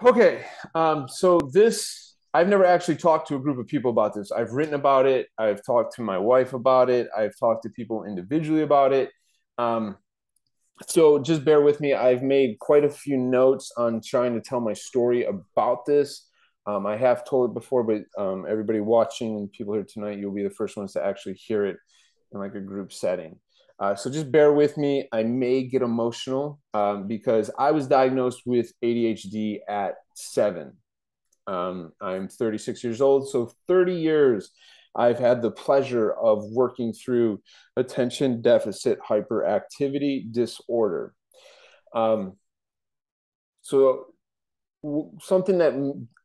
Okay. So I've never actually talked to a group of people about this. I've written about it. I've talked to my wife about it. I've talked to people individually about it. Um, so just bear with me. I've made quite a few notes on trying to tell my story about this. I have told it before, but everybody watching and people here tonight, you'll be the first ones to actually hear it in like a group setting. So just bear with me. I may get emotional because I was diagnosed with ADHD at 7. I'm 36 years old, so 30 years I've had the pleasure of working through attention deficit hyperactivity disorder. Um, so something that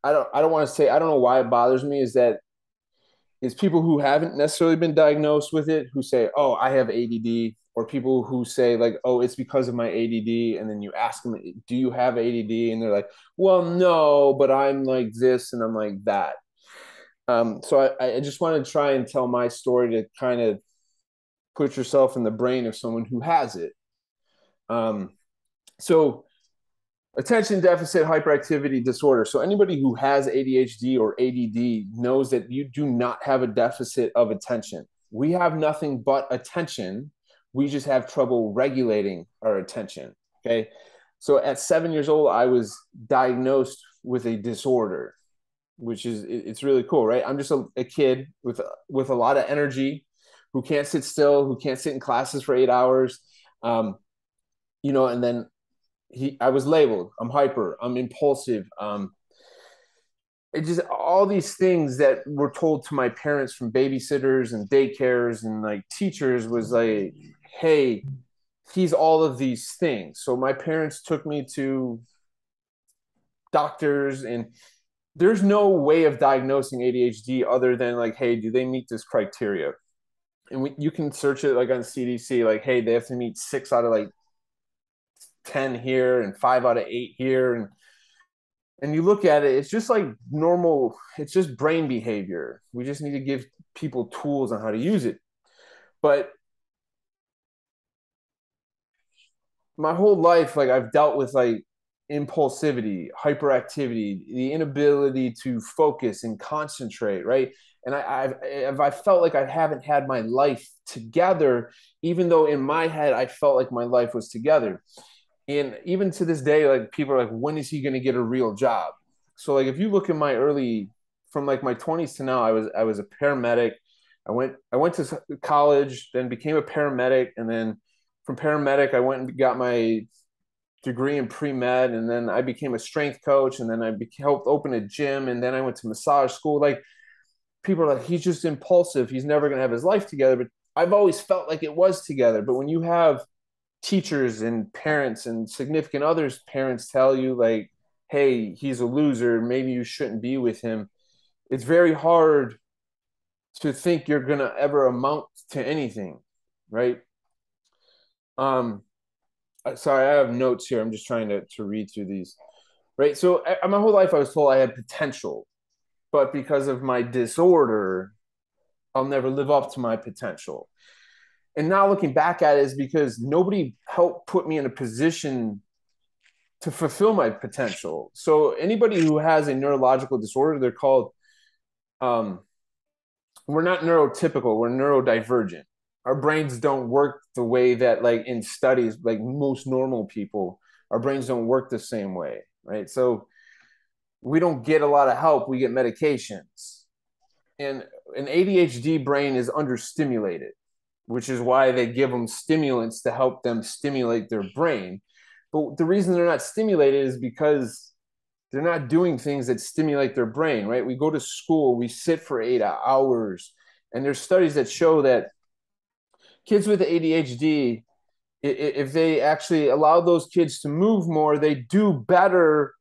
I don't want to say, I don't know why it bothers me, is people who haven't necessarily been diagnosed with it who say, "Oh, I have ADD," or people who say like, "Oh, it's because of my ADD," and then you ask them, "Do you have ADD?" and they're like, "Well, no, but I'm like this and I'm like that." So I just want to try and tell my story to kind of put yourself in the brain of someone who has it. Um, so attention deficit hyperactivity disorder. So anybody who has ADHD or ADD knows that you do not have a deficit of attention. We have nothing but attention. We just have trouble regulating our attention. Okay. So at 7 years old, I was diagnosed with a disorder, which is it's really cool, right? I'm just a kid with a lot of energy, who can't sit still, who can't sit in classes for 8 hours, um, and then I was labeled. I'm hyper. I'm impulsive. It just all these things that were told to my parents from babysitters and daycares and like teachers was like, hey, he's all of these things. So my parents took me to doctors, and there's no way of diagnosing ADHD other than like, hey, do they meet this criteria? And you can search it like on CDC, like, hey, they have to meet 6 out of like 10 here and 5 out of 8 here, and you look at it, it's just like normal. It's just brain behavior. We just need to give people tools on how to use it. But my whole life, like I've dealt with like impulsivity, hyperactivity, the inability to focus and concentrate, right? And I felt like I haven't had my life together, even though in my head I felt like my life was together. And even to this day, like people are like, when is he going to get a real job? So like if you look at my early, from like my 20s to now, I was a paramedic. I went to college, then became a paramedic, and then from paramedic I went and got my degree in pre-med, and then I became a strength coach, and then helped open a gym, and then I went to massage school. Like people are like, he's just impulsive, he's never going to have his life together. But I've always felt like it was together. But when you have teachers and parents and significant others parents tell you like, hey, he's a loser, maybe you shouldn't be with him, it's very hard to think you're going to ever amount to anything, right? um Sorry, I have notes here. I'm just trying to read through these. Right. So my whole life I was told I had potential, but because of my disorder, I'll never live up to my potential. And now looking back at it is because nobody helped put me in a position to fulfill my potential. So anybody who has a neurological disorder, they're called, um, we're not neurotypical, we're neurodivergent. Our brains don't work the way that, like in studies, like most normal people, our brains don't work the same way, right? So we don't get a lot of help. We get medications. And an ADHD brain is understimulated, which is why they give them stimulants to help them stimulate their brain. But the reason they're not stimulated is because they're not doing things that stimulate their brain, right? We go to school, we sit for 8 hours, and there's studies that show that kids with ADHD, if they actually allow those kids to move more, they do better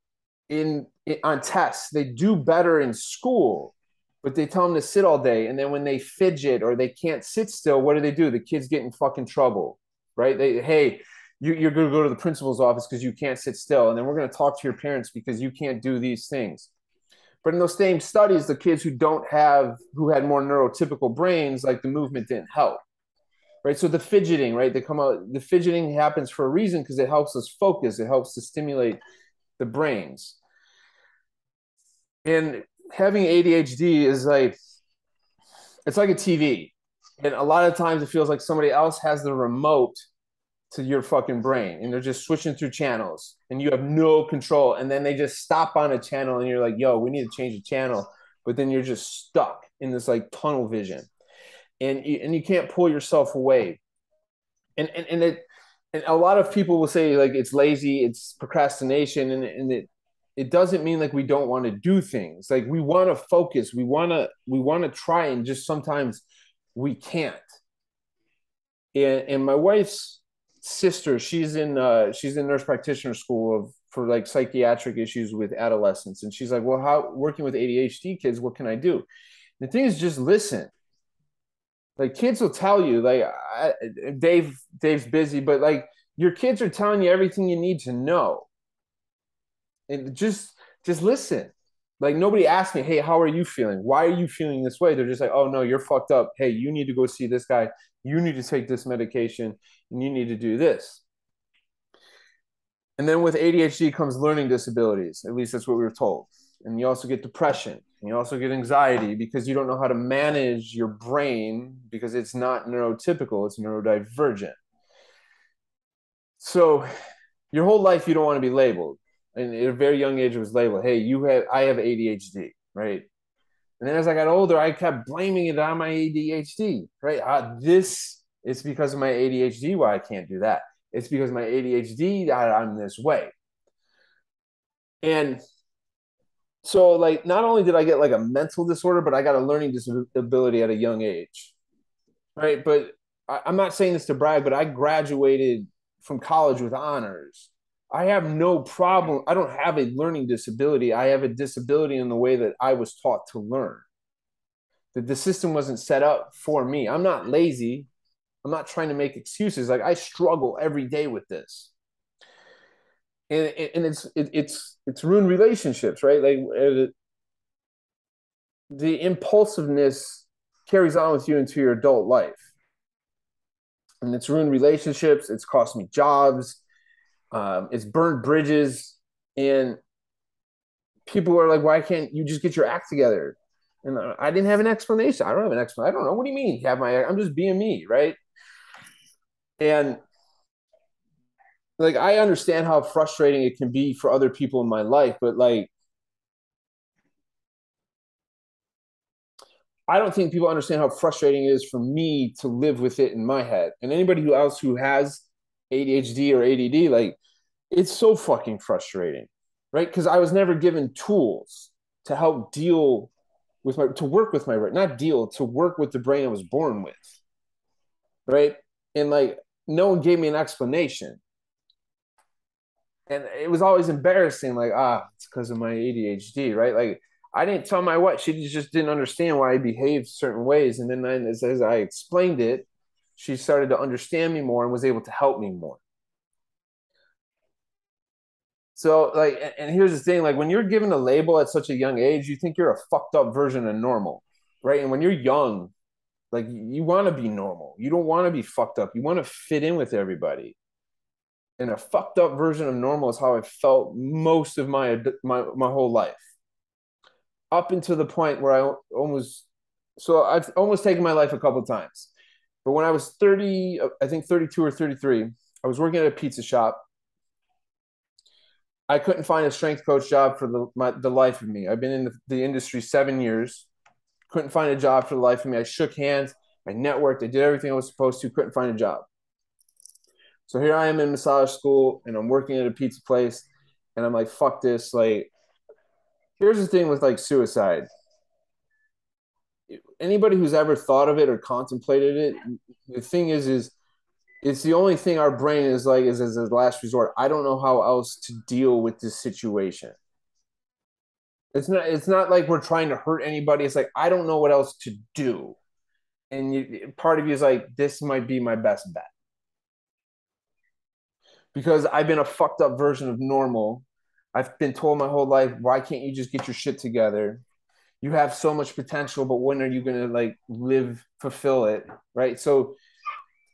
on tests. They do better in school, but they tell them to sit all day. And then when they fidget or they can't sit still, what do? The kids get in fucking trouble, right? Hey, you're going to go to the principal's office because you can't sit still. And then we're going to talk to your parents because you can't do these things. But in those same studies, the kids who had more neurotypical brains, like the movement didn't help, right? So the fidgeting, right? The fidgeting happens for a reason because it helps us focus. It helps to stimulate the brains. And having ADHD is like, it's like a TV. And a lot of times it feels like somebody else has the remote to your fucking brain and they're just switching through channels and you have no control. And then they just stop on a channel and you're like, yo, we need to change the channel. But then you're just stuck in this like tunnel vision and you can't pull yourself away. And a lot of people will say like it's lazy, it's procrastination, and it doesn't mean like we don't want to do things. Like we want to focus, we want to try, and just sometimes we can't. And my wife's sister, she's in nurse practitioner school for like psychiatric issues with adolescents, and she's like, well, how working with ADHD kids, what can I do? The thing is, just listen. Like kids will tell you, like Dave's busy, but like your kids are telling you everything you need to know, and just listen. Like nobody asked me, hey, how are you feeling? Why are you feeling this way? They're just like, oh no, you're fucked up. Hey, you need to go see this guy. You need to take this medication, and you need to do this. And then with ADHD comes learning disabilities. At least that's what we were told. And you also get depression. And you also get anxiety because you don't know how to manage your brain because it's not neurotypical, it's neurodivergent. So your whole life you don't want to be labeled. And at a very young age it was labeled, hey, I have ADHD, right? And then as I got older, I kept blaming it on my ADHD, right? This it's because of my ADHD why I can't do that. It's because of my ADHD that I'm this way. And so like not only did I get like a mental disorder, but I got a learning disability at a young age. Right. But I'm not saying this to brag, but I graduated from college with honors. I have no problem. I don't have a learning disability. I have a disability in the way that I was taught to learn. That the system wasn't set up for me. I'm not lazy. I'm not trying to make excuses. Like I struggle every day with this. And it's ruined relationships, right? Like the impulsiveness carries on with you into your adult life, and it's ruined relationships. It's cost me jobs. It's burned bridges, and people are like, "Why can't you just get your act together?" And I didn't have an explanation. I don't have an explanation. I don't know. What do you mean? You have my? I'm just being me, right? And like I understand how frustrating it can be for other people in my life, but like I don't think people understand how frustrating it is for me to live with it in my head. And anybody who else who has ADHD or ADD, like it's so fucking frustrating, right? Because I was never given tools to help deal with my to work with my brain, not deal to work with the brain I was born with, right? And like no one gave me an explanation, and it was always embarrassing. Like it's because of my ADHD, right? Like I didn't tell my wife; she just didn't understand why I behaved certain ways. And then as I explained it, she started to understand me more and was able to help me more. So like, and here's the thing: like when you're given a label at such a young age, you think you're a fucked up version of normal, right? And when you're young, like you want to be normal. You don't want to be fucked up. You want to fit in with everybody. And a fucked up version of normal is how I felt most of my whole life, up until the point where I've almost taken my life a couple of times. But when I was 30, I think 32 or 33, I was working at a pizza shop. I couldn't find a strength coach job for the life of me. I've been in the industry 7 years. Couldn't find a job for the life of me. I shook hands. I networked. I did everything I was supposed to. Couldn't find a job. So here I am in massage school, and I'm working at a pizza place, and I'm like, fuck this. Like, here's the thing with like suicide. Anybody who's ever thought of it or contemplated it, the thing is it's the only thing our brain is like is as a last resort. I don't know how else to deal with this situation. It's not like we're trying to hurt anybody. It's like I don't know what else to do. And part of you is like, this might be my best bet. Because I've been a fucked up version of normal. I've been told my whole life, why can't you just get your shit together? You have so much potential, but when are you gonna like fulfill it? Right. So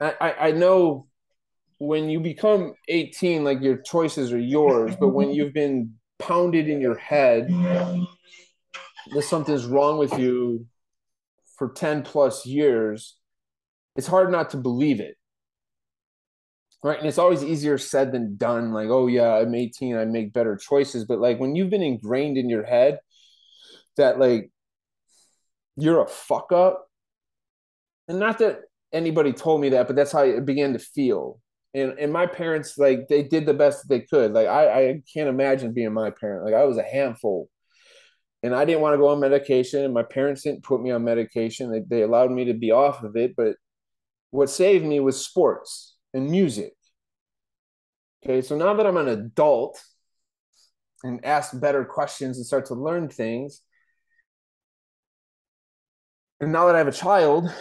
I know when you become 18, like your choices are yours, but when you've been pounded in your head that something's wrong with you for 10 plus years, it's hard not to believe it. Right. And it's always easier said than done. Like, oh, yeah, I'm 18, I make better choices. But like when you've been ingrained in your head that like you're a fuck up, and not that anybody told me that, but that's how it began to feel. And my parents, like, they did the best that they could. Like, I can't imagine being my parent. Like, I was a handful and I didn't want to go on medication. And my parents didn't put me on medication. They allowed me to be off of it. But what saved me was sports and music. Okay. So now that I'm an adult and ask better questions and start to learn things, and now that I have a child,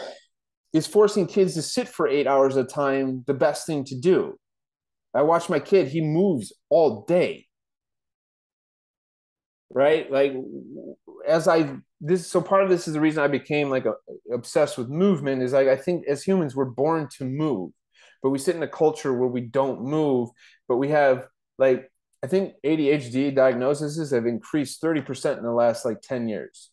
is forcing kids to sit for 8 hours at a time the best thing to do? I watch my kid, he moves all day, right? Like, as I, this, so part of this is the reason I became like obsessed with movement is like, I think as humans, we're born to move, but we sit in a culture where we don't move, but we have like, I think ADHD diagnoses have increased 30% in the last like 10 years.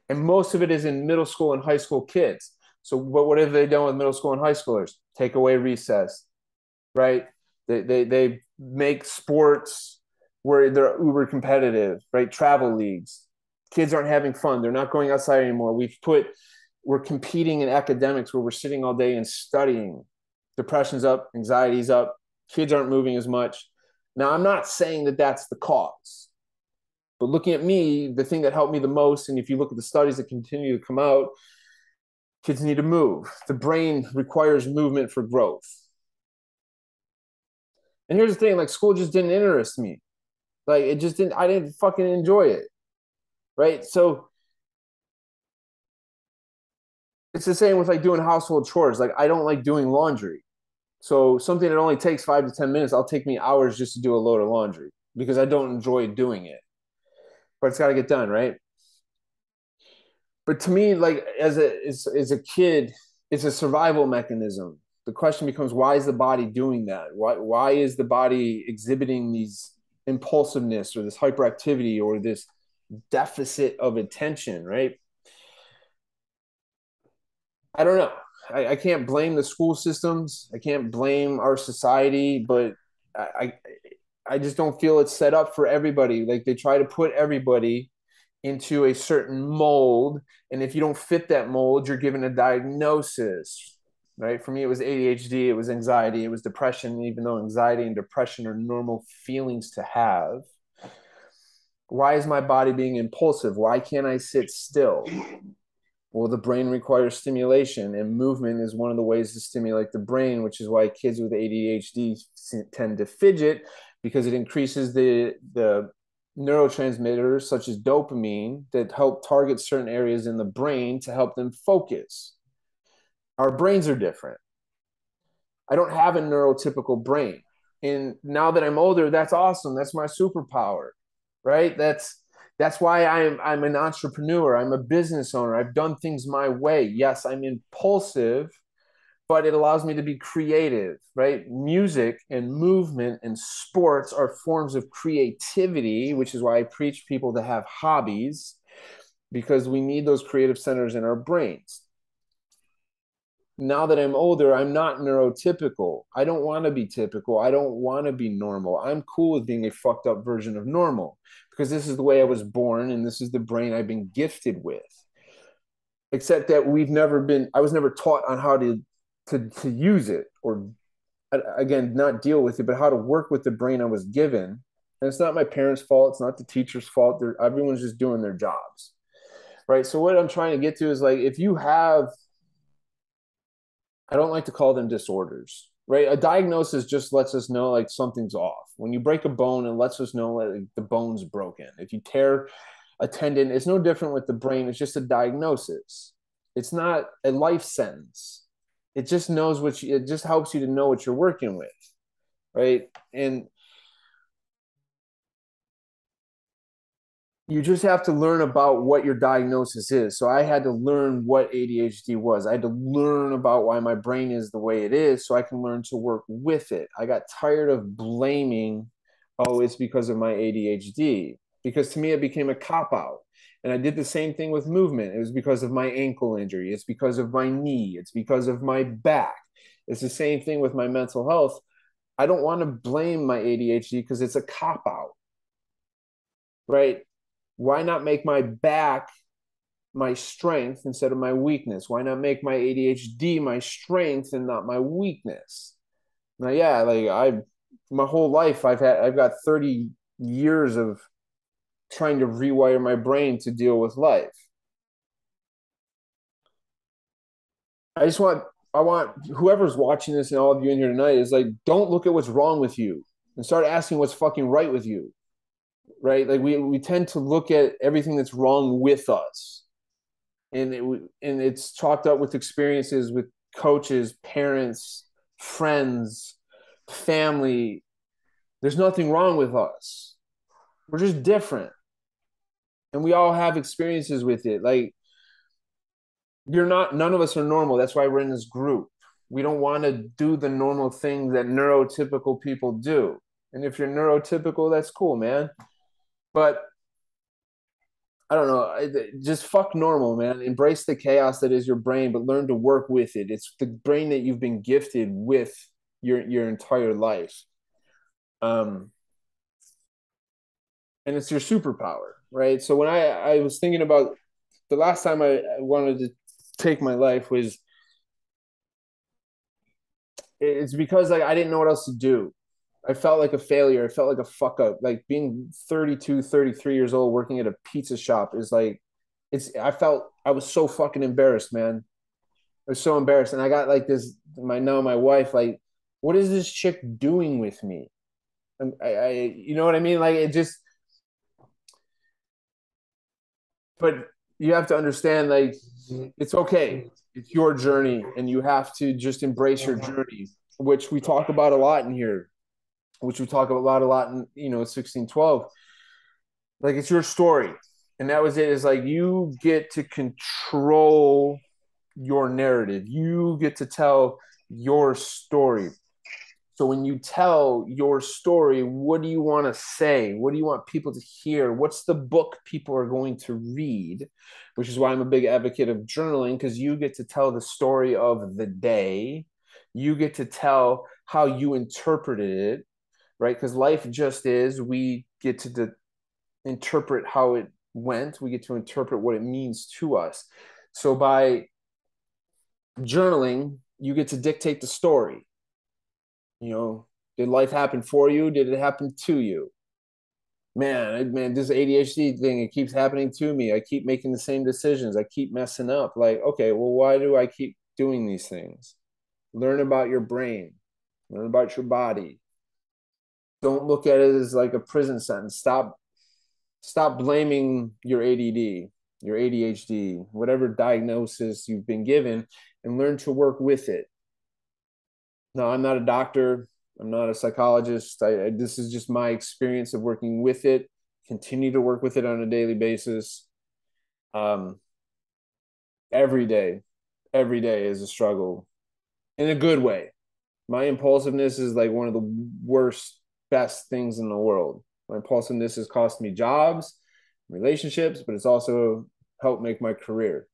And most of it is in middle school and high school kids. So what have they done with middle school and high schoolers? Take away recess, right? They make sports where they're uber competitive, right? Travel leagues. Kids aren't having fun. They're not going outside anymore. We're competing in academics where we're sitting all day and studying. Depression's up, anxiety's up. Kids aren't moving as much. Now, I'm not saying that that's the cause. But looking at me, the thing that helped me the most, and if you look at the studies that continue to come out, kids need to move. The brain requires movement for growth. And here's the thing, like school just didn't interest me. Like it just didn't, I didn't fucking enjoy it. Right. So it's the same with like doing household chores. Like I don't like doing laundry. So something that only takes 5 to 10 minutes, I'll take me hours just to do a load of laundry because I don't enjoy doing it. But it's got to get done, right? But to me, like as a kid, it's a survival mechanism. The question becomes, why is the body doing that? Why is the body exhibiting these impulsiveness or this hyperactivity or this deficit of attention, right? I don't know. I can't blame the school systems. I can't blame our society, but I I just don't feel it's set up for everybody. Like they try to put everybody into a certain mold, and if you don't fit that mold, you're given a diagnosis. Right? For me, it was ADHD, it was anxiety, it was depression. Even though anxiety and depression are normal feelings to have, why is my body being impulsive? Why can't I sit still? Well, the brain requires stimulation, and movement is one of the ways to stimulate the brain, which is why kids with ADHD tend to fidget because it increases the neurotransmitters such as dopamine that help target certain areas in the brain to help them focus. Our brains are different. I don't have a neurotypical brain. And now that I'm older, that's awesome. That's my superpower, right? That's why I'm an entrepreneur. I'm a business owner. I've done things my way. Yes, I'm impulsive, but it allows me to be creative, right? Music and movement and sports are forms of creativity, which is why I preach people to have hobbies because we need those creative centers in our brains. Now that I'm older, I'm not neurotypical. I don't want to be typical. I don't want to be normal. I'm cool with being a fucked up version of normal because this is the way I was born and this is the brain I've been gifted with. Except that I was never taught on how to use it or again, not deal with it, but how to work with the brain I was given. And it's not my parents' fault. It's not the teacher's fault. Everyone's just doing their jobs. Right. So what I'm trying to get to is like, if you have, I don't like to call them disorders, right? A diagnosis just lets us know like something's off. When you break a bone, it lets us know like the bone's broken. If you tear a tendon, it's no different with the brain. It's just a diagnosis. It's not a life sentence. It just knows it just helps you to know what you're working with, right? And you just have to learn about what your diagnosis is. So I had to learn what ADHD was. I had to learn about why my brain is the way it is so I can learn to work with it. I got tired of blaming, oh, it's because of my ADHD. Because to me, it became a cop out. And I did the same thing with movement. It was because of my ankle injury. It's because of my knee. It's because of my back. It's the same thing with my mental health. I don't want to blame my ADHD because it's a cop out, right? Why not make my back my strength instead of my weakness? Why not make my ADHD my strength and not my weakness? Now, yeah, like my whole life I've got 30 years of trying to rewire my brain to deal with life. I want whoever's watching this and all of you in here tonight is like, don't look at what's wrong with you and start asking what's fucking right with you, right? Like we tend to look at everything that's wrong with us, and it's chalked up with experiences with coaches, parents, friends, family. There's nothing wrong with us. We're just different, and we all have experiences with it. Like you're not, none of us are normal. That's why we're in this group. We don't want to do the normal things that neurotypical people do. And if you're neurotypical, that's cool, man. But I don't know. Just fuck normal, man. Embrace the chaos that is your brain, but learn to work with it. It's the brain that you've been gifted with your entire life. Um, and it's your superpower, right? So when I was thinking about the last time I wanted to take my life was it's because like I didn't know what else to do. I felt like a failure. I felt like a fuck up. Like being 32, 33 years old working at a pizza shop is like I felt I was so fucking embarrassed, man. I was so embarrassed. And I got like this my wife, like, what is this chick doing with me? You know what I mean? Like it just but you have to understand like it's okay. It's your journey and you have to just embrace your journey, which we talk about a lot in here, which we talk about a lot in 1612. Like it's your story. And that was it. Is like you get to control your narrative. You get to tell your story. So when you tell your story, what do you want to say? What do you want people to hear? What's the book people are going to read? Which is why I'm a big advocate of journaling, because you get to tell the story of the day. You get to tell how you interpreted it, right? Because life just is. We get to interpret how it went. We get to interpret what it means to us. So by journaling, you get to dictate the story. Did life happen for you? Did it happen to you? Man, this ADHD thing, it keeps happening to me. I keep making the same decisions. I keep messing up. Like, okay, well, why do I keep doing these things? Learn about your brain. Learn about your body. Don't look at it as like a prison sentence. Stop blaming your ADD, your ADHD, whatever diagnosis you've been given, and learn to work with it. No, I'm not a doctor. I'm not a psychologist. This is just my experience of working with it. Continue to work with it on a daily basis. Um, every day, every day is a struggle in a good way. My impulsiveness is like one of the worst, best things in the world. My impulsiveness has cost me jobs, relationships, but it's also helped make my career.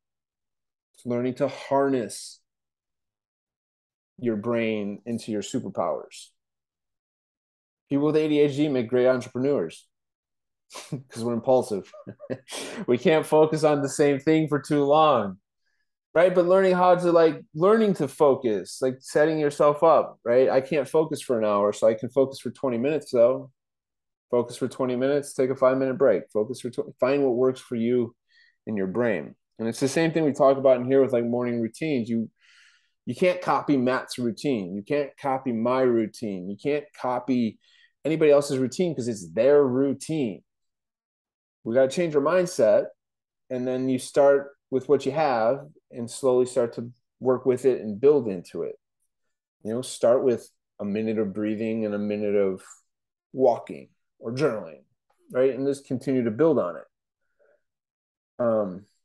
It's learning to harness your brain into your superpowers. People with ADHD make great entrepreneurs because we're impulsive. We can't focus on the same thing for too long, right? But learning to focus, like setting yourself up, right? I can't focus for an hour, so I can focus for 20 minutes though. Focus for 20 minutes, take a 5-minute break. Find what works for you in your brain. And it's the same thing we talk about in here with like morning routines. You can't copy Matt's routine. You can't copy my routine. You can't copy anybody else's routine because it's their routine. We got to change our mindset. And then you start with what you have and slowly start to work with it and build into it. Start with a minute of breathing and a minute of walking or journaling, right? And just continue to build on it.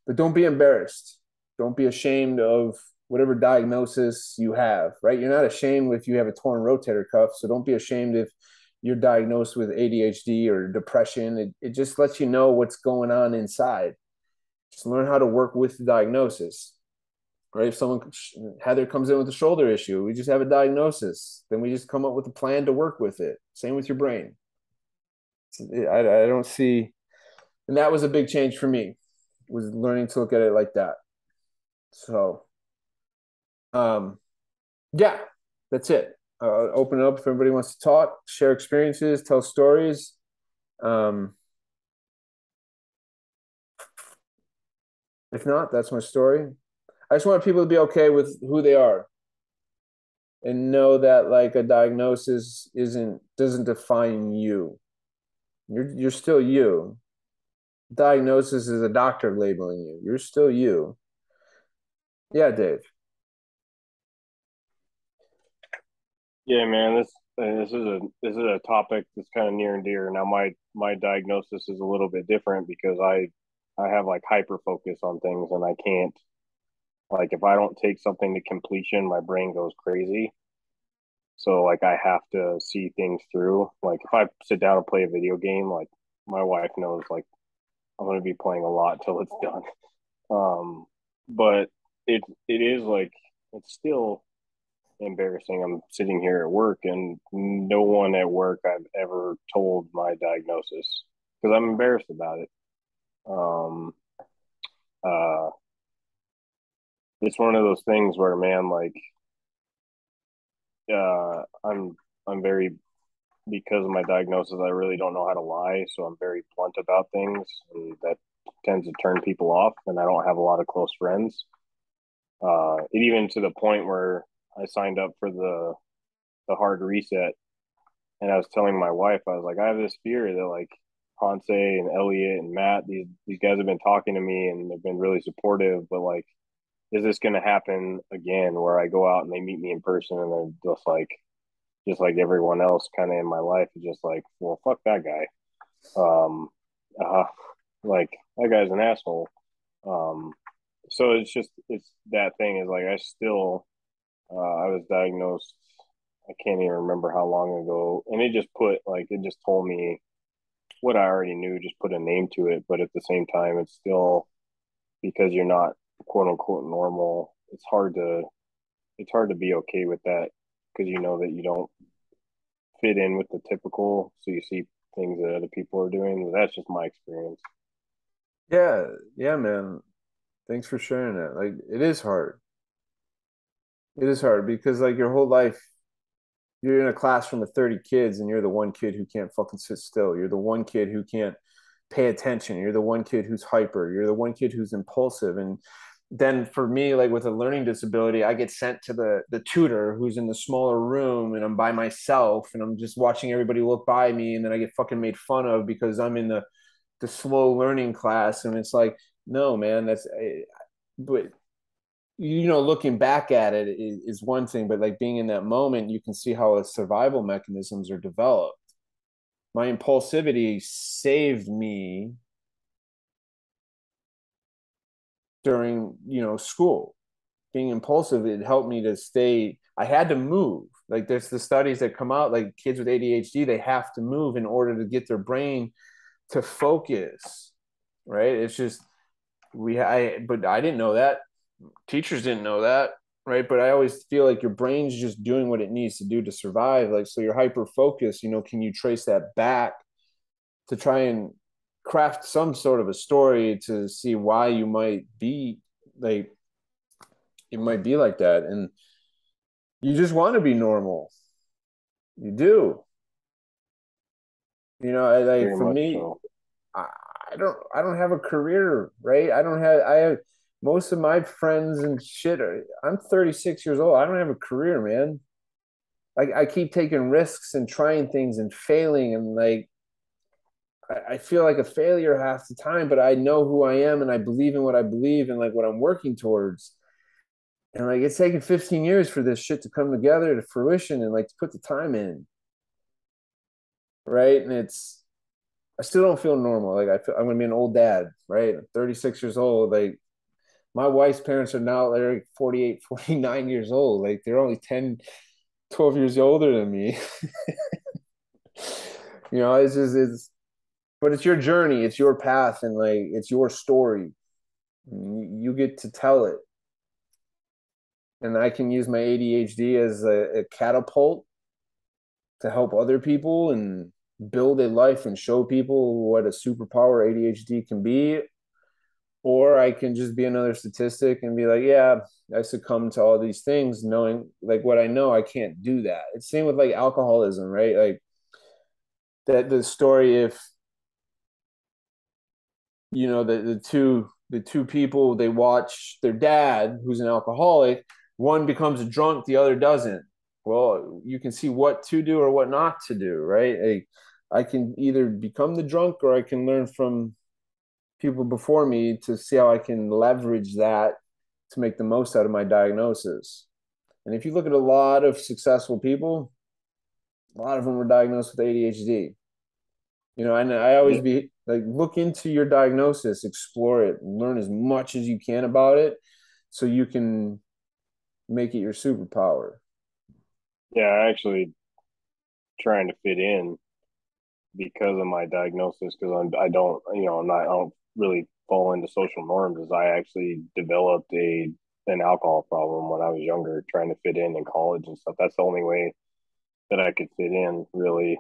But don't be embarrassed. Don't be ashamed of whatever diagnosis you have, right? You're not ashamed if you have a torn rotator cuff. So don't be ashamed if you're diagnosed with ADHD or depression. It just lets you know what's going on inside. Just learn how to work with the diagnosis, right? If someone, Heather comes in with a shoulder issue, we just have a diagnosis. Then we just come up with a plan to work with it. Same with your brain. I don't see, and that was a big change for me, was learning to look at it like that. So, um, yeah, that's it. Open it up if everybody wants to talk, share experiences, tell stories. Um, if not, that's my story. I just want people to be okay with who they are and know that like a diagnosis doesn't define you. You're still you. Diagnosis is a doctor labeling you. You're still you. Yeah, Dave. Yeah, man, this is a topic that's kind of near and dear. Now my diagnosis is a little bit different because I have like hyper focus on things and I can't, like, if I don't take something to completion, my brain goes crazy. So like I have to see things through. Like if I sit down and play a video game, like my wife knows like I'm going to be playing a lot till it's done. Um, but it is like it's still embarrassing. I'm sitting here at work and no one at work I've ever told my diagnosis because I'm embarrassed about it. Um, uh, it's one of those things where, man, like, I'm very, because of my diagnosis, I really don't know how to lie. So I'm very blunt about things, and that tends to turn people off. And I don't have a lot of close friends. Even to the point where I signed up for the hard reset. And I was telling my wife, I was like, I have this fear that like Ponce and Elliot and Matt, these guys have been talking to me and they've been really supportive, but like, is this going to happen again where I go out and they meet me in person and they're just like everyone else kind of in my life is just like, well, fuck that guy. Um, uh, like that guy's an asshole. Um, so it's that thing is like, I was diagnosed, I can't even remember how long ago. And it just told me what I already knew, just put a name to it. But at the same time, it's still, because you're not quote unquote normal, it's hard to be okay with that because you know that you don't fit in with the typical. So you see things that other people are doing. That's just my experience. Yeah, yeah, man. Thanks for sharing that. Like it is hard. It is hard because like your whole life you're in a classroom of 30 kids and you're the one kid who can't fucking sit still. You're the one kid who can't pay attention. You're the one kid who's hyper. You're the one kid who's impulsive. And then for me, like with a learning disability, I get sent to the tutor who's in the smaller room and I'm by myself and I'm just watching everybody look by me and then I get fucking made fun of because I'm in the slow learning class and it's like, no, man, but looking back at it is one thing, but like being in that moment, you can see how its survival mechanisms are developed. My impulsivity saved me during, school. Being impulsive, it helped me to stay. I had to move. Like there's the studies that come out, like kids with ADHD, they have to move in order to get their brain to focus. Right? It's just but I didn't know that. Teachers didn't know that, right? But I always feel like your brain's just doing what it needs to do to survive. Like, so you're hyper focused, can you trace that back to try and craft some sort of a story to see why you might be like, it might be like that. And you just want to be normal. You do. Like Very for much me, so. I, I don't have a career, right? I have most of my friends and shit I'm 36 years old. I don't have a career, man. I keep taking risks and trying things and failing and like I feel like a failure half the time, but I know who I am and I believe in what I believe and like what I'm working towards. And like it's taken 15 years for this shit to come together to fruition and like to put the time in. Right. And I still don't feel normal. Like I'm gonna be an old dad, right? I'm 36 years old. Like my wife's parents are now they're like 48, 49 years old. Like they're only 10, 12 years older than me. It's just but it's your journey, it's your path, and like it's your story. You get to tell it, and I can use my ADHD as a catapult to help other people and build a life and show people what a superpower ADHD can be. Or I can just be another statistic and be like, yeah, I succumb to all these things, knowing like what I know, I can't do that. It's same with like alcoholism, right? Like that the story, if you know the two people, they watch their dad who's an alcoholic, one becomes a drunk, the other doesn't. Well, you can see what to do or what not to do, right? Like, I can either become the drunk or I can learn from people before me to see how I can leverage that to make the most out of my diagnosis. And if you look at a lot of successful people, a lot of them were diagnosed with ADHD. And I always Yeah, be like, look into your diagnosis, explore it, learn as much as you can about it so you can make it your superpower. yeah, I actually trying to fit in because of my diagnosis because I don't I don't really fall into social norms. As I actually developed a an alcohol problem when I was younger, trying to fit in college and stuff. That's the only way that I could fit in really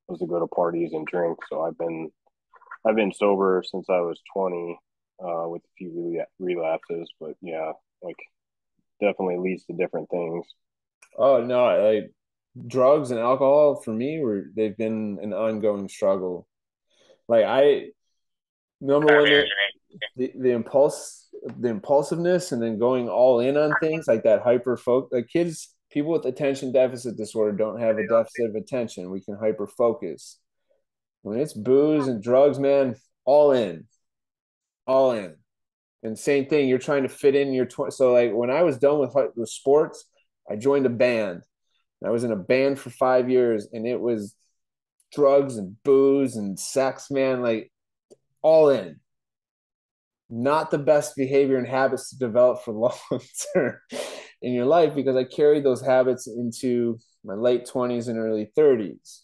was to go to parties and drink. So I've been sober since I was 20, with a few relapses, but yeah, like definitely leads to different things. Oh no, like drugs and alcohol for me they've been an ongoing struggle. Like I number one, the impulsiveness and then going all in on things like that hyper focus. Like kids, people with attention deficit disorder don't have a deficit of attention. We can hyper focus. When it's booze and drugs, man, all in, all in. And same thing, you're trying to fit in your 20. So like when I was done with sports, I joined a band. I was in a band for 5 years, and it was drugs and booze and sex, man, like all in. Not the best behavior and habits to develop for long term in your life, because I carried those habits into my late 20s and early 30s.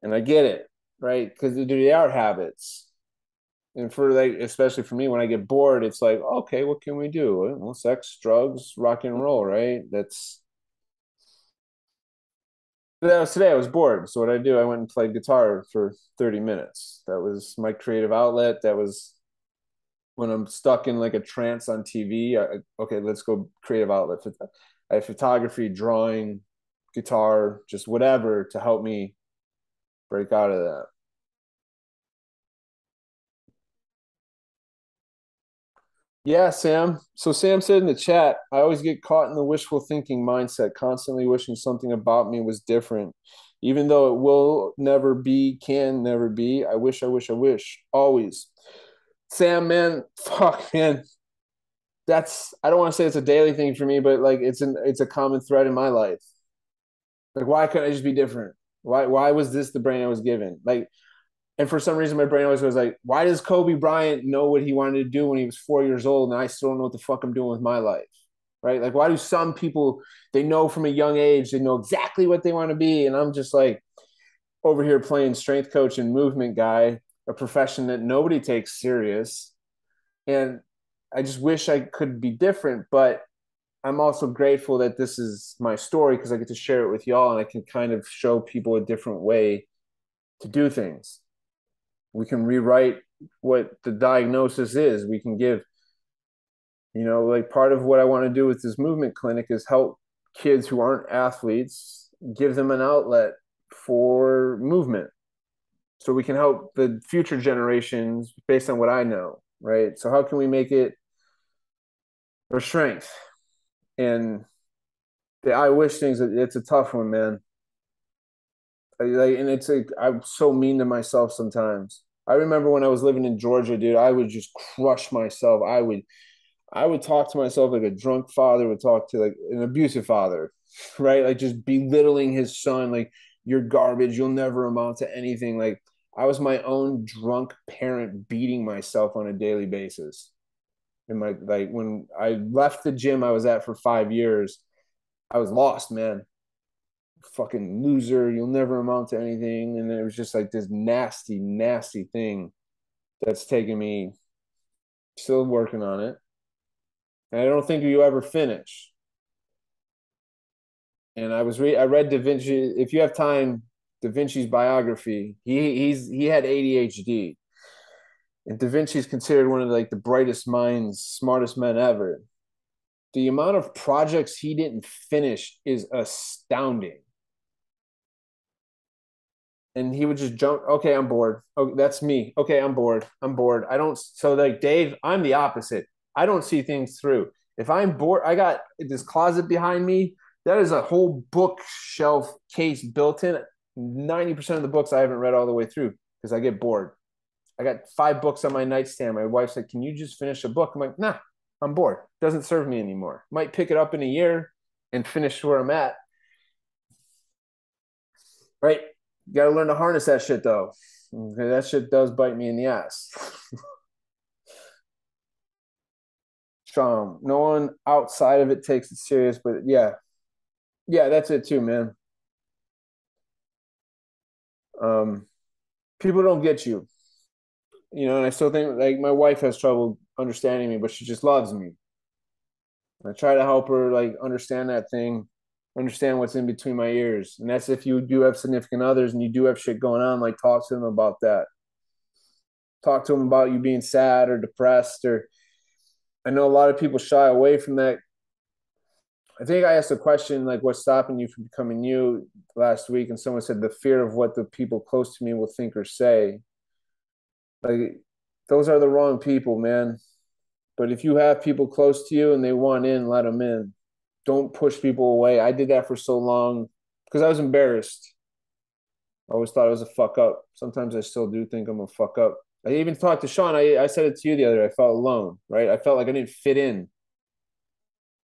And I get it, right? Because they are habits. And for like, especially for me, when I get bored, it's like, okay, what can we do? Well, sex, drugs, rock and roll, right? That was today. I was bored. So what I do, I went and played guitar for 30 minutes. That was my creative outlet. That was when I'm stuck in like a trance on TV. Okay, let's go creative outlet. I have photography, drawing, guitar, just whatever to help me break out of that. Yeah, Sam. So Sam said in the chat, I always get caught in the wishful thinking mindset, constantly wishing something about me was different. Even though it will never be, can never be. I wish, I wish, I wish. Always. Sam, man, fuck, man. I don't want to say it's a daily thing for me, but like it's a common thread in my life. Like, why couldn't I just be different? Why was this the brain I was given? Like, and for some reason, my brain always was like, why does Kobe Bryant know what he wanted to do when he was 4 years old, and I still don't know what the fuck I'm doing with my life? Right? Like, why do some people they know from a young age, they know exactly what they want to be, and I'm just like over here playing strength coach and movement guy, a profession that nobody takes serious, and I just wish I could be different, but I'm also grateful that this is my story because I get to share it with y'all, and I can kind of show people a different way to do things. We can rewrite what the diagnosis is. We can give, like part of what I want to do with this movement clinic is help kids who aren't athletes, give them an outlet for movement so we can help the future generations based on what I know, right? So how can we make it our strength? And the I wish things, it's a tough one, man. And it's like I'm so mean to myself sometimes. I remember when I was living in Georgia, dude, I would just crush myself. I would talk to myself like a drunk father would talk to like an abusive father, right? Like just belittling his son, like you're garbage, you'll never amount to anything. Like I was my own drunk parent beating myself on a daily basis. And my like when I left the gym I was at for 5 years, I was lost, man. Fucking loser, you'll never amount to anything. And it was just like this nasty, nasty thing that's taken me Still working on it. And I don't think you ever finish. And I read Da Vinci. If you have time, Da Vinci's biography. He had ADHD, and Da Vinci is considered one of like the brightest minds, smartest men ever. The amount of projects he didn't finish is astounding. And he would just jump. Okay, I'm bored. Oh, that's me. Okay, I'm bored. I'm bored. I don't. So like Dave, I'm the opposite. I don't see things through. If I'm bored, I got this closet behind me. That is a whole bookshelf case built in. 90% of the books I haven't read all the way through because I get bored. I got 5 books on my nightstand. My wife said, "Can you just finish a book?" I'm like, "Nah, I'm bored. Doesn't serve me anymore. Might pick it up in a year and finish where I'm at." Right? You got to learn to harness that shit though. That shit does bite me in the ass. No one outside of it takes it serious, but yeah, yeah, that's it too, man. Um, People don't get you, and I still think like my wife has trouble understanding me, but she just loves me. I try to help her like understand that thing, understand what's in between my ears, and that's if you do have significant others and you do have shit going on, like talk to them about that. Talk to them about you being sad or depressed, or I know a lot of people shy away from that. I think I asked a question like, "What's stopping you from becoming you?" last week, and someone said the fear of what the people close to me will think or say. Like, those are the wrong people, man. But if you have people close to you and they want in, let them in. Don't push people away. I did that for so long because I was embarrassed. I always thought I was a fuck up. Sometimes I still do think I'm a fuck up. I even talked to Sean. I said it to you the other day. I felt alone, right? I felt like I didn't fit in.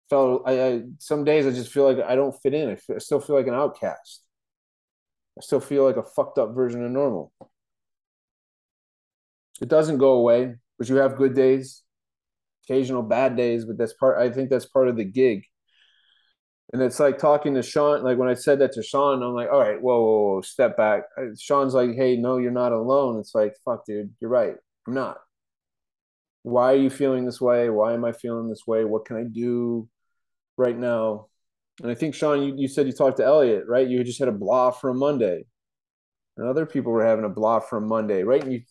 Some days I just feel like I don't fit in. I still feel like an outcast. I still feel like a fucked up version of normal. It doesn't go away, but you have good days, occasional bad days, but I think that's part of the gig. And it's like talking to Sean, like when I said that to Sean, I'm like, all right, whoa, whoa, whoa, step back. Sean's like, hey, no, you're not alone. It's like, fuck, dude, you're right. I'm not. Why are you feeling this way? Why am I feeling this way? What can I do right now? And I think, Sean, you said you talked to Elliot, right? You just had a blah for a Monday. And other people were having a blah for a Monday, right? And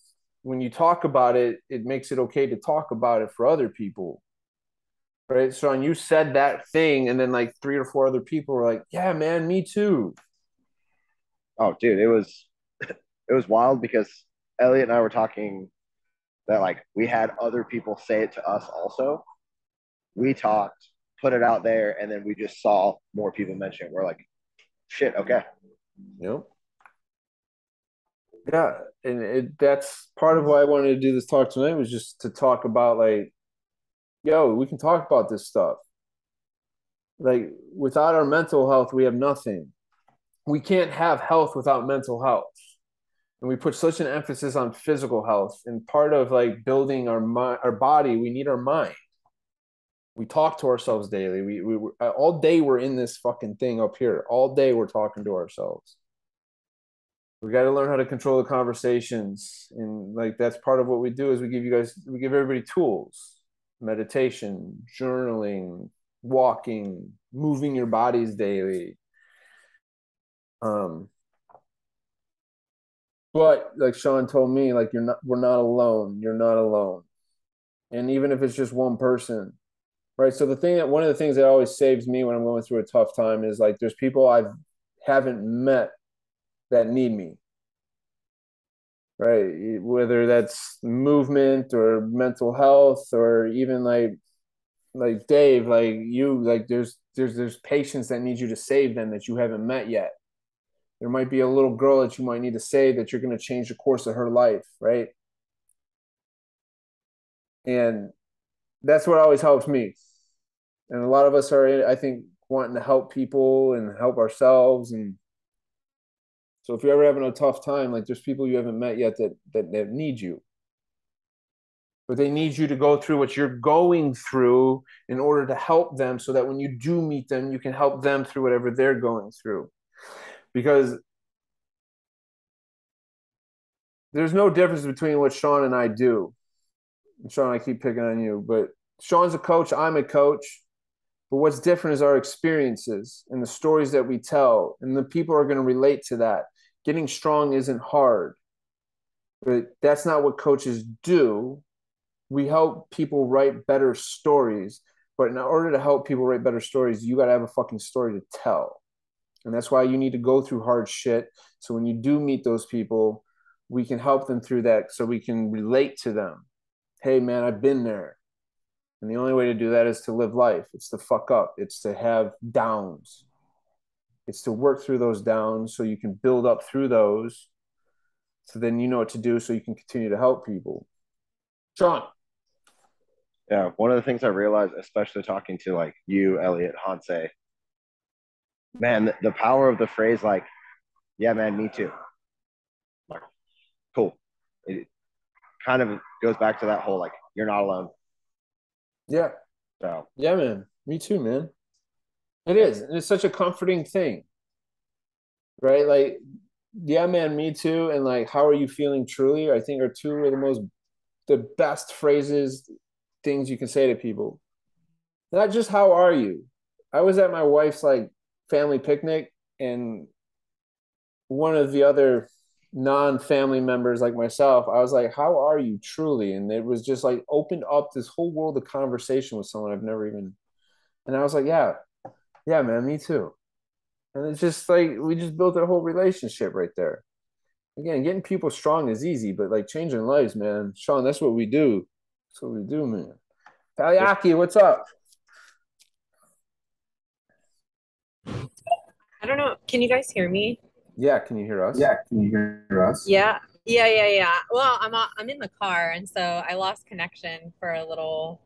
when you talk about it, it makes it okay to talk about it for other people. Right. Sean, you said that thing, and then like 3 or 4 other people were like, yeah, man, me too. Oh, dude, it was wild because Elliot and I were talking that like we had other people say it to us also. We talked, put it out there, and then we just saw more people mention it. We're like, shit, okay. You know? Yeah. And that's part of why I wanted to do this talk tonight was just to talk about like, yo, we can talk about this stuff. Like without our mental health, we have nothing. We can't have health without mental health. And we put such an emphasis on physical health. And part of like building our body, we need our mind. We talk to ourselves daily. We all day we're in this fucking thing up here. All day we're talking to ourselves. We got to learn how to control the conversations, and like that's part of what we do is we give everybody tools, meditation, journaling, walking, moving your bodies daily. Um, but like Sean told me, like we're not alone. You're not alone, and even if it's just one person, right? So one of the things that always saves me when I'm going through a tough time is like there's people I haven't met that need me, right? Whether that's movement or mental health or even like Dave, like you, like there's patients that need you to save them that you haven't met yet. There might be a little girl that you might need to save that you're going to change the course of her life, right? And that's what always helps me. And a lot of us are, I think, wanting to help people and help ourselves. And so if you're ever having a tough time, like there's people you haven't met yet that need you, but they need you to go through what you're going through in order to help them so that when you do meet them, you can help them through whatever they're going through. Because there's no difference between what Sean and I do. Sean, I keep picking on you, but Sean's a coach. I'm a coach. But what's different is our experiences and the stories that we tell, and the people are going to relate to that. Getting strong isn't hard, but that's not what coaches do. We help people write better stories, but in order to help people write better stories, you got to have a fucking story to tell. And that's why you need to go through hard shit. So when you do meet those people, we can help them through that so we can relate to them. Hey, man, I've been there. And the only way to do that is to live life. It's to fuck up. It's to have downs. It's to work through those downs so you can build up through those. So then you know what to do so you can continue to help people. Sean. Yeah, one of the things I realized, especially talking to like you, Elliot, Hanse, man, the power of the phrase like, "Yeah, man, me too." Like, cool. It kind of goes back to that whole like, "You're not alone." Yeah. So Yeah, man. Me too, man. It yeah, is. And it's such a comforting thing, right? Like, yeah, man, me too. And like, how are you feeling truly? I think are two of the best phrases, things you can say to people. Not just how are you. I was at my wife's like family picnic, and one of the other non-family members like myself, I was like, how are you truly? And it was just like opened up this whole world of conversation with someone I've never even, and I was like, yeah, yeah, man, me too. And it's just like we just built a whole relationship right there. Again, getting people strong is easy, but like changing lives, man. Sean, that's what we do. That's what we do, man. just Paliaki, what's up? I don't know. Can you guys hear me? Yeah, can you hear us? Yeah, can you hear us? Yeah. Well, I'm in the car, and so I lost connection for a little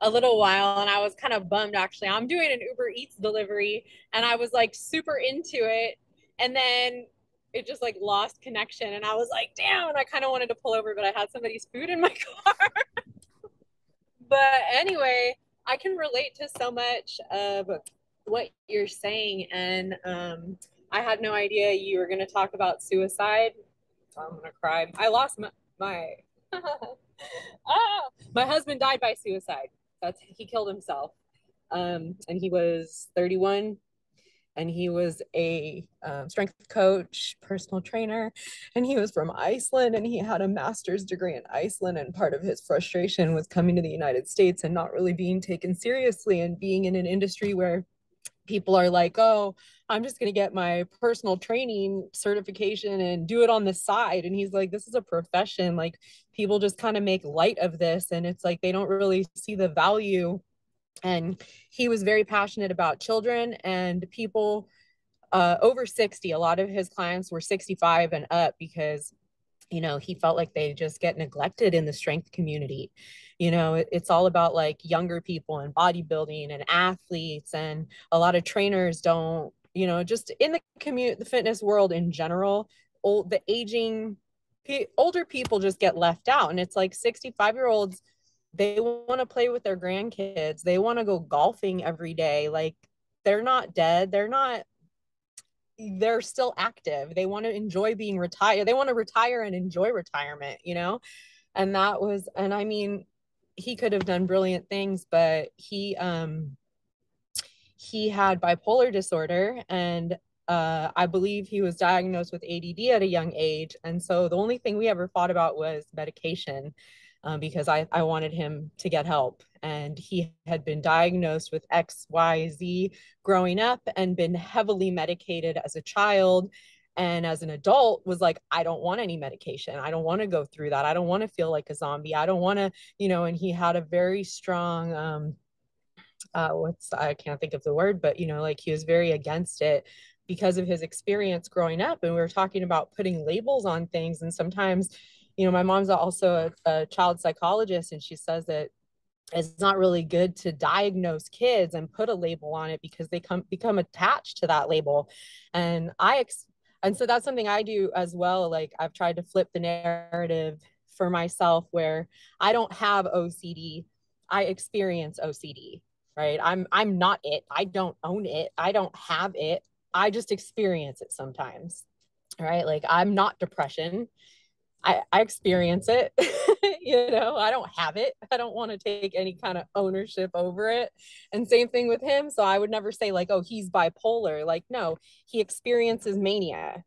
while, and I was kind of bummed actually. I'm doing an Uber Eats delivery, and I was like super into it, and then it just like lost connection, and I was like, damn, and I kind of wanted to pull over, but I had somebody's food in my car. But anyway, I can relate to so much of what you're saying, and I had no idea you were going to talk about suicide. I'm gonna cry. I lost my my husband died by suicide. He killed himself, and he was 31, and he was a strength coach, personal trainer, and he was from Iceland, and he had a master's degree in Iceland. And part of his frustration was coming to the United States and not really being taken seriously, and being in an industry where people are like, oh, I'm just going to get my personal training certification and do it on the side. And he's like, this is a profession. Like, people just kind of make light of this. And it's like they don't really see the value. And he was very passionate about children and people over 60. A lot of his clients were 65 and up because he felt like they just get neglected in the strength community. It's all about like younger people and bodybuilding and athletes, and a lot of trainers don't, just in the fitness world in general, the aging older people just get left out. And it's like 65-year-olds, they want to play with their grandkids, they want to go golfing every day. Like, they're not dead, they're still active. They want to enjoy being retired. They want to retire and enjoy retirement. And I mean, he could have done brilliant things, but he had bipolar disorder, and I believe he was diagnosed with ADD at a young age. And so the only thing we ever thought about was medication, because I wanted him to get help. And he had been diagnosed with XYZ growing up and been heavily medicated as a child. And as an adult, was like, I don't want any medication. I don't want to go through that. I don't want to feel like a zombie. I don't want to, and he had a very strong I can't think of the word, but like, he was very against it because of his experience growing up. And we were talking about putting labels on things. And sometimes, my mom's also a child psychologist, and she says that it's not really good to diagnose kids and put a label on it because they become attached to that label. And and so that's something I do as well. Like, I've tried to flip the narrative for myself, where I don't have OCD, I experience OCD, right? I'm not it. I don't own it. I don't have it. I just experience it sometimes, right? Like, I'm not depression. I experience it. You know, I don't have it. I don't want to take any kind of ownership over it. And same thing with him. So I would never say like, oh, he's bipolar. Like, no, he experiences mania.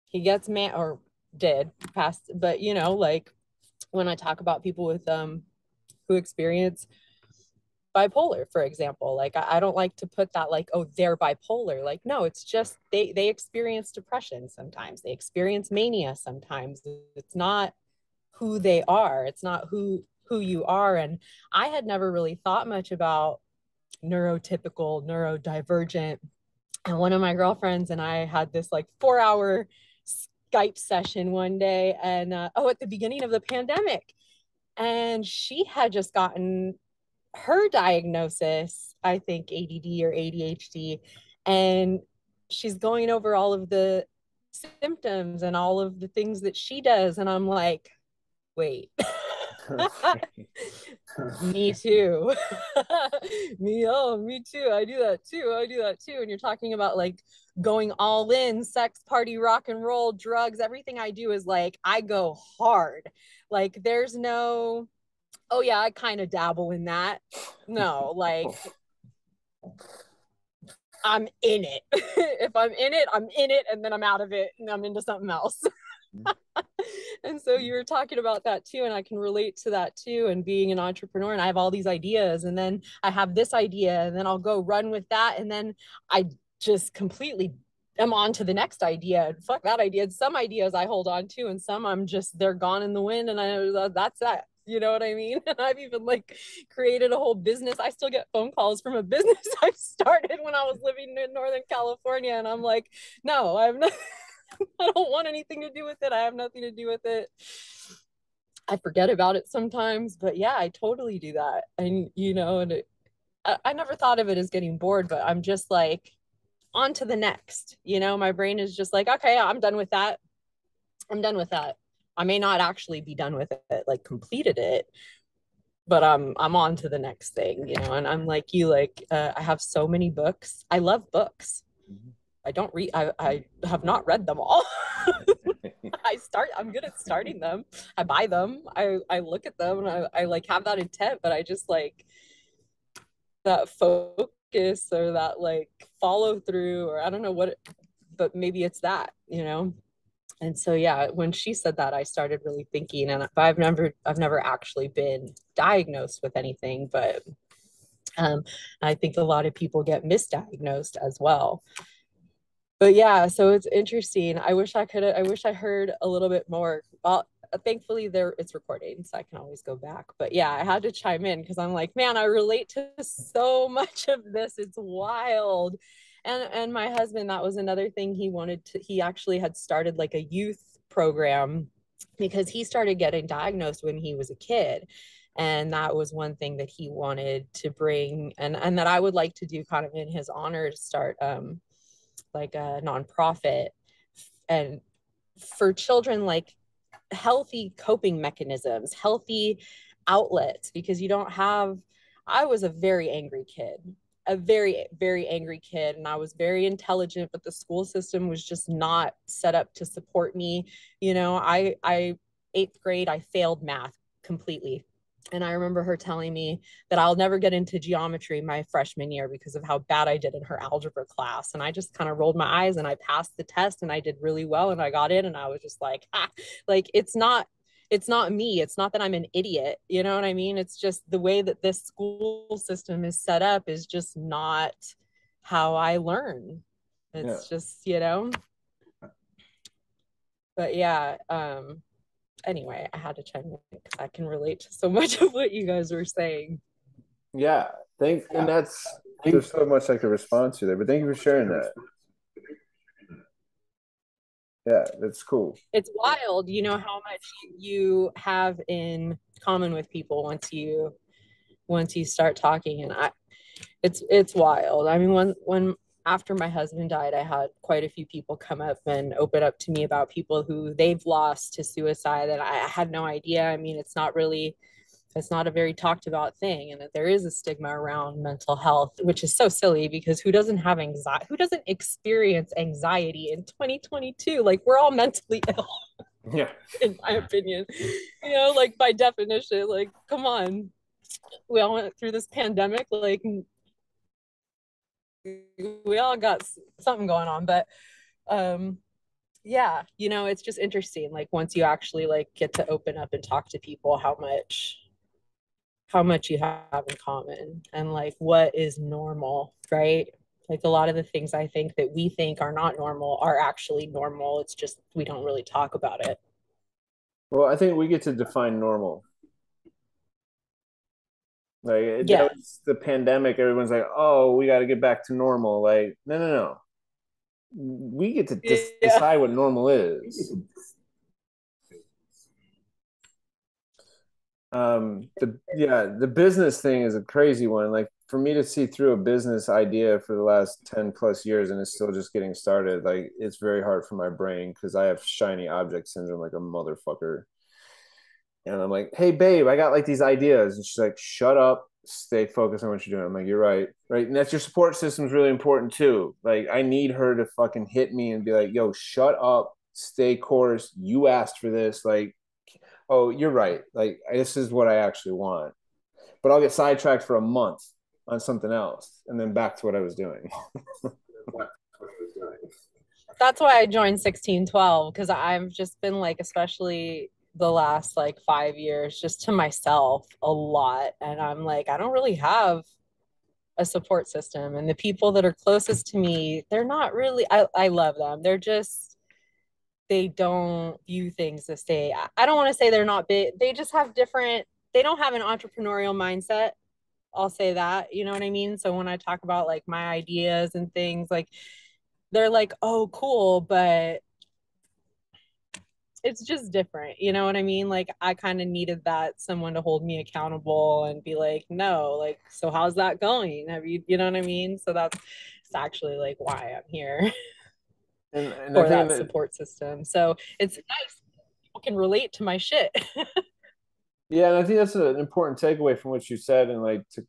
He gets or did past, but you know, like when I talk about people with who experience bipolar, for example, like I don't like to put that like, oh, they're bipolar. Like, no, it's just they experience depression sometimes, they experience mania sometimes. It's not who they are, it's not who you are. And I had never really thought much about neurotypical, neurodivergent. And one of my girlfriends and I had this like 4 hour Skype session one day, and at the beginning of the pandemic, and she had just gotten her diagnosis, I think ADD or ADHD, and she's going over all of the symptoms and all of the things that she does. And I'm like, wait, me too. Me too. I do that too. I do that too. And you're talking about like going all in, sex, party, rock and roll, drugs. Everything I do is like, I go hard. Like there's no, oh yeah, I kind of dabble in that. No, like I'm in it. If I'm in it, I'm in it, and then I'm out of it and I'm into something else. And so you were talking about that too, and I can relate to that too. And being an entrepreneur, and I have all these ideas, and then I have this idea, and then I'll go run with that, and then I just completely am on to the next idea. And fuck that idea. And some ideas I hold on to, and some I'm just they're gone in the wind, and that's that. You know what I mean? And I've even like created a whole business. I still get phone calls from a business I started when I was living in Northern California, and I'm like, no, I'm not. I don't want anything to do with it. I have nothing to do with it. I forget about it sometimes, but yeah, I totally do that. And you know, and I never thought of it as getting bored, but I'm just like on to the next. You know, my brain is just like, okay, I'm done with that. I'm done with that. I may not actually be done with it, like completed it, but I'm on to the next thing. You know, and I'm like you, like I have so many books. I love books. I don't read, I have not read them all. I'm good at starting them. I buy them. I look at them, and I like have that intent, but I just like that focus or that like follow through, or I don't know what, but maybe it's that, you know? And so, yeah, when she said that, I started really thinking, and I've never actually been diagnosed with anything, but I think a lot of people get misdiagnosed as well. But yeah, so it's interesting. I wish I heard a little bit more. Well, thankfully there it's recording, so I can always go back. But yeah, I had to chime in because I'm like, man, I relate to so much of this. It's wild. And my husband, that was another thing he actually had started like a youth program because he started getting diagnosed when he was a kid. And that was one thing that he wanted to bring, and that I would like to do kind of in his honor, to start like a nonprofit and for children, like healthy coping mechanisms, healthy outlets, because you don't have, I was a very angry kid, a very, very angry kid. And I was very intelligent, but the school system was just not set up to support me. You know, I 8th grade, I failed math completely. And I remember her telling me that I'll never get into geometry my freshman year because of how bad I did in her algebra class. And I just kind of rolled my eyes and I passed the test and I did really well and I got in, and I was just like, ah, like it's not me. It's not that I'm an idiot. You know what I mean? It's just the way that this school system is set up is just not how I learn. It's just, you know, but yeah, anyway, I had to chime in because I can relate to so much of what you guys were saying. Yeah, and there's so much I could respond to there, but thank you for sharing that. Yeah, that's cool. It's wild, you know, how much you have in common with people once you start talking. And it's wild. I mean, when after my husband died, I had quite a few people come up and open up to me about people who they've lost to suicide, and I had no idea. I mean, it's not a very talked about thing, and that there is a stigma around mental health, which is so silly because who doesn't have anxiety? Who doesn't experience anxiety in 2022? Like, we're all mentally ill. Yeah. in my opinion. Like by definition, like, come on. We all went through this pandemic. Like, we all got something going on. But um, yeah, it's just interesting. Like once you actually like get to open up and talk to people, how much you have in common and like what is normal, right? Like a lot of the things I think that we think are not normal are actually normal. It's just we don't really talk about it. Well, I think we get to define normal. Like that Yes. was the pandemic. Everyone's like, "Oh, we got to get back to normal." Like, no, no, no. We get to Yeah. decide what normal is. The business thing is a crazy one. Like for me to see through a business idea for the last 10 plus years and it's still just getting started, like it's very hard for my brain because I have shiny object syndrome like a motherfucker. And I'm like, hey babe, I got like these ideas. And she's like, shut up, stay focused on what you're doing. I'm like, you're right. Right. And that's your support system is really important too. Like I need her to fucking hit me and be like, yo, shut up, stay course. You asked for this. Like, oh, you're right. Like this is what I actually want. But I'll get sidetracked for a month on something else and then back to what I was doing. That's why I joined 1612 because I've just been like, especially the last like 5 years, just to myself a lot. And I'm like, I don't really have a support system. And the people that are closest to me, they're not really, I love them. They're just, they don't view things the same. I don't want to say they're not big. They just have different, they don't have an entrepreneurial mindset. I'll say that, you know what I mean? So when I talk about like my ideas and things, like they're like, oh, cool, but it's just different. You know what I mean? Like I kind of needed that someone to hold me accountable and be like, no, like, so how's that going? Have you know what I mean? So that's it's actually like why I'm here And I for think that that support system. So it's nice people can relate to my shit. yeah, and I think that's an important takeaway from what you said, and like to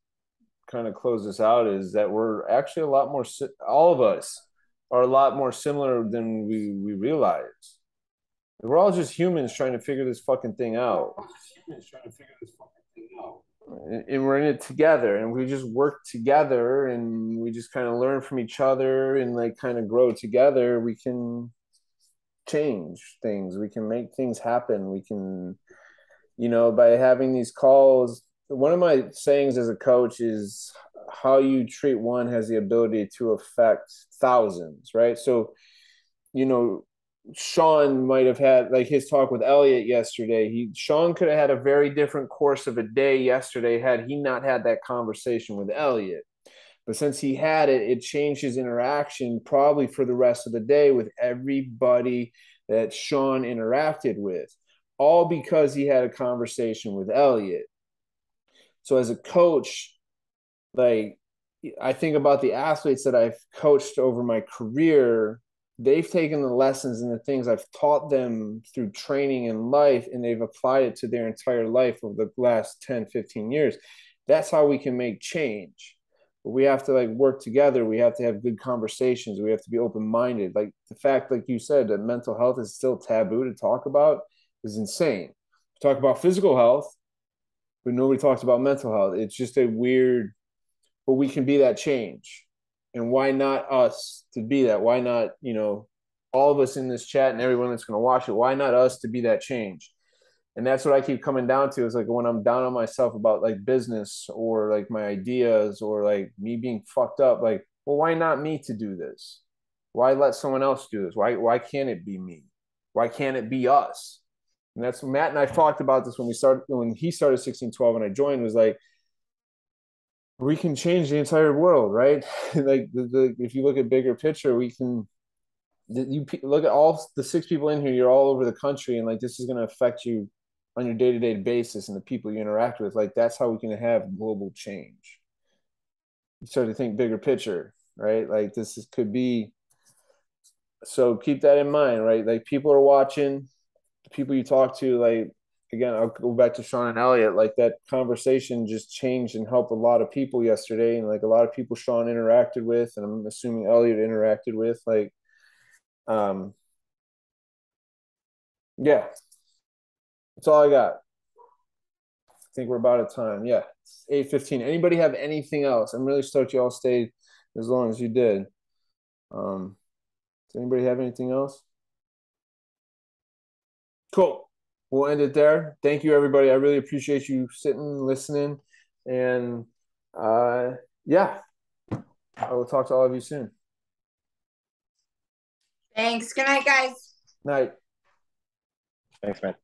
kind of close this out is that we're actually a lot more. All of us are a lot more similar than we realize. We're all just humans trying to figure this fucking thing out, and we're in it together, and we just work together, and we just kind of learn from each other, and like kind of grow together. We can change things. We can make things happen. We can by having these calls. One of my sayings as a coach is how you treat one has the ability to affect thousands, right? So, you know, Sean might have had like his talk with Elliot yesterday. Sean could have had a very different course of a day yesterday had he not had that conversation with Elliot. But since he had it, it changed his interaction probably for the rest of the day with everybody that Sean interacted with, all because he had a conversation with Elliot. So as a coach, like I think about the athletes that I've coached over my career, they've taken the lessons and the things I've taught them through training and life, and they've applied it to their entire life over the last 10, 15 years. That's how we can make change. But we have to like work together. We have to have good conversations. We have to be open-minded. Like the fact, like you said, that mental health is still taboo to talk about is insane. Talk about physical health, but nobody talks about mental health. It's just a weird, but we can be that change. And why not us to be that? Why not, all of us in this chat and everyone that's going to watch it? Why not us to be that change? And that's what I keep coming down to is like when I'm down on myself about like business or like my ideas or like me being fucked up, like, well, why not me to do this? Why let someone else do this? Why can't it be me? Why can't it be us? And that's Matt and I talked about this when he started 1612 and I joined was like, we can change the entire world, right? Like if you look at bigger picture, we can. You look at all the six people in here. You're all over the country, and like this is going to affect you on your day to day basis and the people you interact with. Like that's how we can have global change. You start to think bigger picture, right? Like could be. So keep that in mind, right? Like people are watching, the people you talk to, like again, I'll go back to Sean and Elliot. Like that conversation just changed and helped a lot of people yesterday, and like a lot of people Sean interacted with, and I'm assuming Elliot interacted with. Like, um, Yeah, that's all I got. I think we're about at time. Yeah, 8:15. Anybody have anything else? I'm really stoked you all stayed as long as you did. Um, does anybody have anything else? Cool. We'll end it there. Thank you, everybody. I really appreciate you sitting, listening, and yeah, I will talk to all of you soon. Thanks. Good night, guys. Night. Thanks, man.